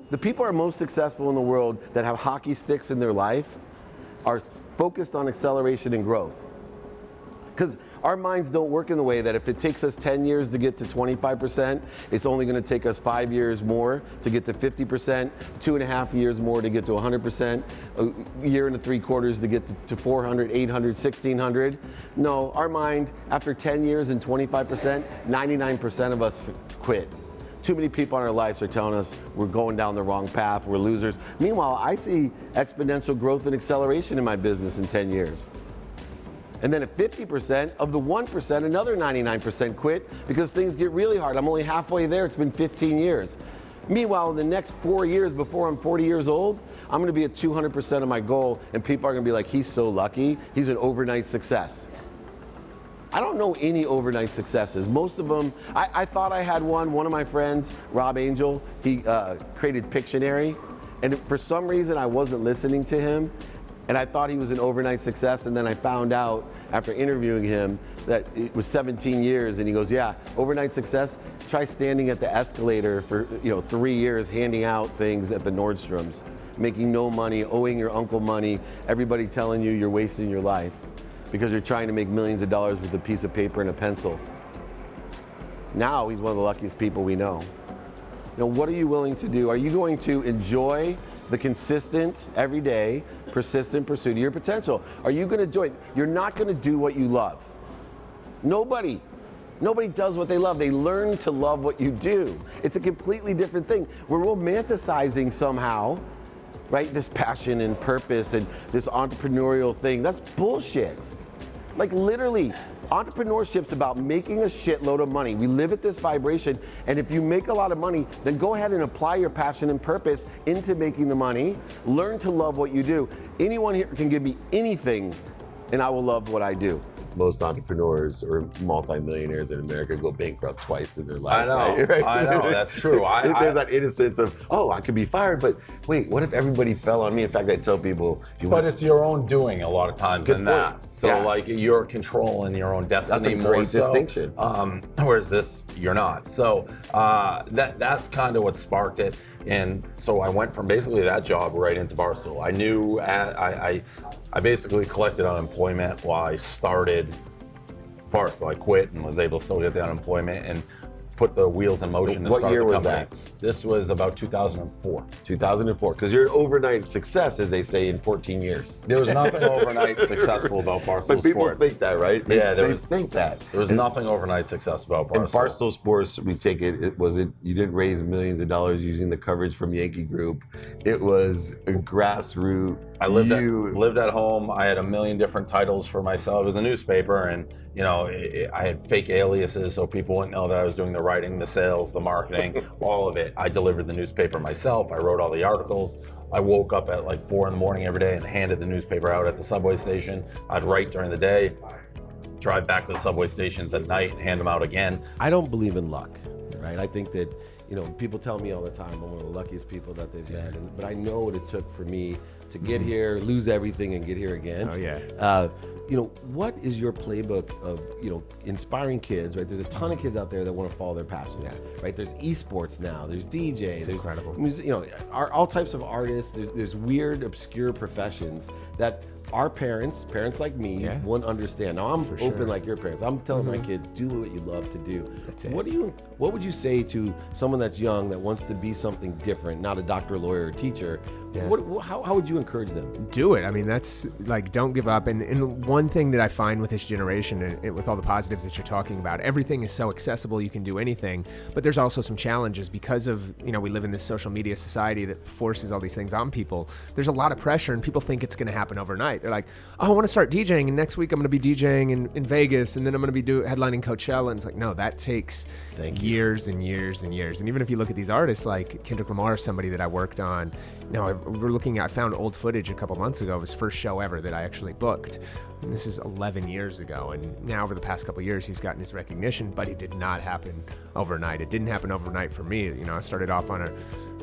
the people who are most successful in the world that have hockey sticks in their life are focused on acceleration and growth. Because our minds don't work in the way that if it takes us 10 years to get to 25%, it's only going to take us 5 years more to get to 50%, 2.5 years more to get to 100%, a year and 3 quarters to get to 400, 800, 1600. No, our mind, after 10 years and 25%, 99% of us quit. Too many people in our lives are telling us we're going down the wrong path, we're losers. Meanwhile, I see exponential growth and acceleration in my business in 10 years. And then at 50%, of the 1%, another 99% quit because things get really hard. I'm only halfway there, it's been 15 years. Meanwhile, in the next 4 years before I'm 40 years old, I'm gonna be at 200% of my goal, and people are gonna be like, he's so lucky, he's an overnight success. I don't know any overnight successes. Most of them, I thought I had one of my friends, Rob Angel, he created Pictionary, and for some reason I wasn't listening to him, and I thought he was an overnight success, and then I found out after interviewing him that it was 17 years, and he goes, yeah, overnight success, try standing at the escalator for 3 years handing out things at the Nordstroms, making no money, owing your uncle money, everybody telling you you're wasting your life because you're trying to make millions of dollars with a piece of paper and a pencil. Now he's one of the luckiest people we know. What are you willing to do? Are you going to enjoy the consistent, everyday, persistent pursuit of your potential? Are you going to do it? You're not going to do what you love. Nobody does what they love. They learn to love what you do. It's a completely different thing. We're romanticizing somehow, right? This passion and purpose and this entrepreneurial thing. That's bullshit. Like literally, entrepreneurship's about making a shitload of money. We live at this vibration, and if you make a lot of money, then go ahead and apply your passion and purpose into making the money. Learn to love what you do. Anyone here can give me anything, and I will love what I do. Most entrepreneurs or multimillionaires in America go bankrupt twice in their life. I know, right? I know, that's true. There's that innocence of, I could be fired, but wait, what if everybody fell on me? In fact, I tell people, but it's your own doing a lot of times in that. So like you're controlling your own destiny. That's a great distinction. Whereas this, you're not. So that's kind of what sparked it. And so I went from basically that job right into Barstool. I knew I basically collected unemployment while I started Barstool. I quit and was able to still get the unemployment and put the wheels in motion to start the company. What year was that? This was about 2004. 2004, because you're an overnight success, as they say, in 14 years. There was nothing overnight successful about Barstool Sports. But people think that, right? They think that. There was nothing overnight successful about Barstool. In Barstool Sports, we take it, you didn't raise millions of dollars using the coverage from Yankee Group. It was a grassroots. I lived at home. I had a million different titles for myself. It was a newspaper, and I had fake aliases so people wouldn't know that I was doing the writing, the sales, the marketing, all of it. I delivered the newspaper myself. I wrote all the articles. I woke up at like 4 a.m. every day and handed the newspaper out at the subway station. I'd write during the day, drive back to the subway stations at night and hand them out again. I don't believe in luck, right? I think that, people tell me all the time I'm one of the luckiest people that they've met, but I know what it took for me to get here, lose everything, and get here again. Oh yeah. What is your playbook of inspiring kids? Right, there's a ton of kids out there that want to follow their passion. Right, there's esports now. There's DJ. It's there's incredible. All types of artists. There's weird, obscure professions that our parents like me, wouldn't understand. Now I'm open like your parents. I'm telling my kids, do what you love to do. That's it. What would you say to someone that's young that wants to be something different, not a doctor, lawyer, or teacher? Yeah. How would you encourage them? Do it. I mean, that's like, don't give up. And one thing that I find with this generation, and with all the positives that you're talking about, everything is so accessible, you can do anything, but there's also some challenges because of, we live in this social media society that forces all these things on people. There's a lot of pressure, and people think it's going to happen overnight. They're like, I want to start DJing, and next week I'm going to be DJing in Vegas, and then I'm going to be headlining Coachella. And it's like, no, that takes years and years and years. And even if you look at these artists like Kendrick Lamar, somebody that I worked on, I found old footage a couple months ago of his first show ever that I actually booked. And this is 11 years ago. And now over the past couple of years, he's gotten his recognition, but it did not happen overnight. It didn't happen overnight for me. I started off on a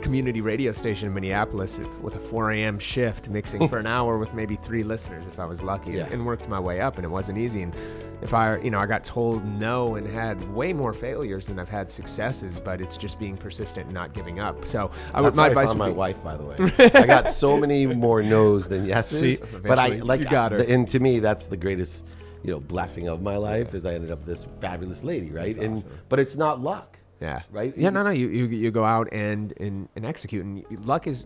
community radio station in Minneapolis with a 4 a.m. shift, mixing for an hour with maybe 3 listeners if I was lucky, and worked my way up, and it wasn't easy. And if I got told no and had way more failures than I've had successes, but it's just being persistent and not giving up. So That's my how I advice found would my be, wife, by the way. I got so many more no's than yeses. See, but I eventually like, you got her. and to me, that's the greatest, blessing of my life is I ended up with this fabulous lady, right? That's awesome. But it's not luck. Yeah. Right? Yeah, no. You go out and execute, and luck is,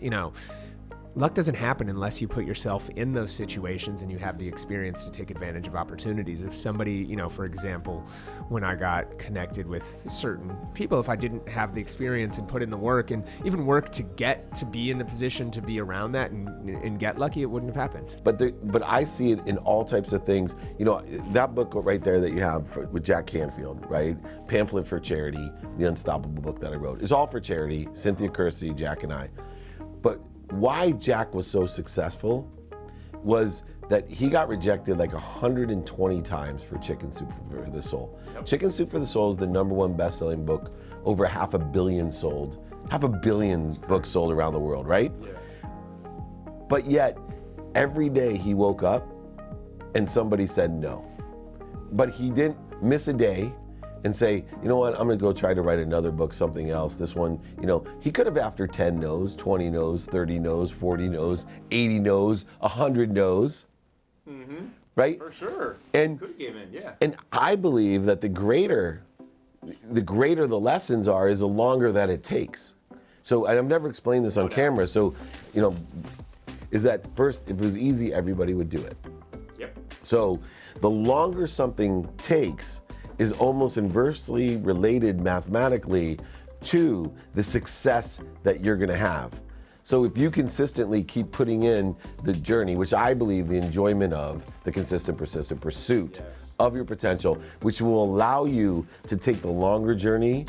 luck doesn't happen unless you put yourself in those situations and you have the experience to take advantage of opportunities. If somebody, for example, when I got connected with certain people, if I didn't have the experience and put in the work and even work to get to be in the position to be around that and get lucky, it wouldn't have happened. But I see it in all types of things. That book right there that you have with Jack Canfield, right? Pamphlet for Charity, the Unstoppable book that I wrote. It's all for charity. Cynthia Kersey, Jack and I. But why Jack was so successful was that he got rejected like 120 times for Chicken Soup for the Soul. Yep. Chicken Soup for the Soul is the #1 best-selling book, over 500 million sold. 500 million books sold around the world, right? Yeah. But yet, every day he woke up and somebody said no. But he didn't miss a day and say, you know what, I'm gonna go try to write another book, something else. This one, he could have after 10 no's, 20 no's, 30 no's, 40 no's, 80 no's, 100 no's, right? For sure. And could have given in, yeah. And I believe that the greater the lessons are, is the longer that it takes. So, and I've never explained this on camera. So, is that first, if it was easy, everybody would do it. Yep. So, the longer something takes is almost inversely related mathematically to the success that you're gonna have. So if you consistently keep putting in the journey, which I believe the enjoyment of, the consistent, persistent pursuit of your potential, which will allow you to take the longer journey,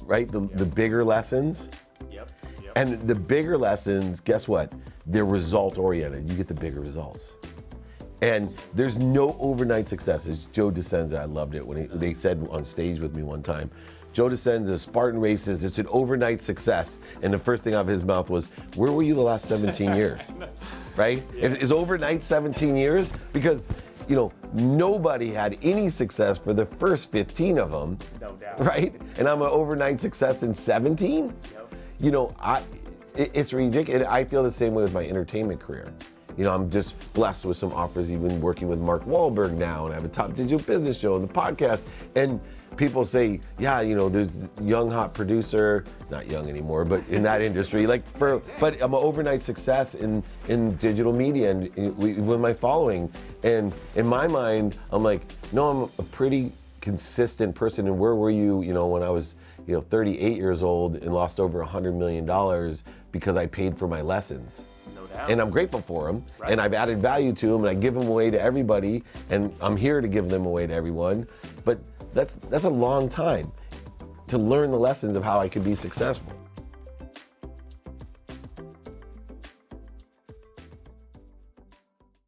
right? The bigger lessons. Yep. And the bigger lessons, guess what? They're result oriented. You get the bigger results. And there's no overnight successes. Joe Dispenza, I loved it when they said on stage with me one time, Joe Dispenza, Spartan Races, it's an overnight success. And the first thing out of his mouth was, where were you the last 17 years? Right? Yeah. Is overnight 17 years? Because, nobody had any success for the first 15 of them. No doubt. Right? And I'm an overnight success in 17? Yep. It's ridiculous. I feel the same way with my entertainment career. I'm just blessed with some offers, even working with Mark Wahlberg now, and I have a top digital business show and the podcast. And people say, yeah, there's a young, hot producer, not young anymore, but in that industry, but I'm an overnight success in digital media and with my following. And in my mind, I'm like, no, I'm a pretty consistent person. And where were you, when I was, 38 years old and lost over $100 million because I paid for my lessons. And I'm grateful for them, right. And I've added value to them, and I give them away to everybody, and I'm here to give them away to everyone. But that's a long time to learn the lessons of how I could be successful.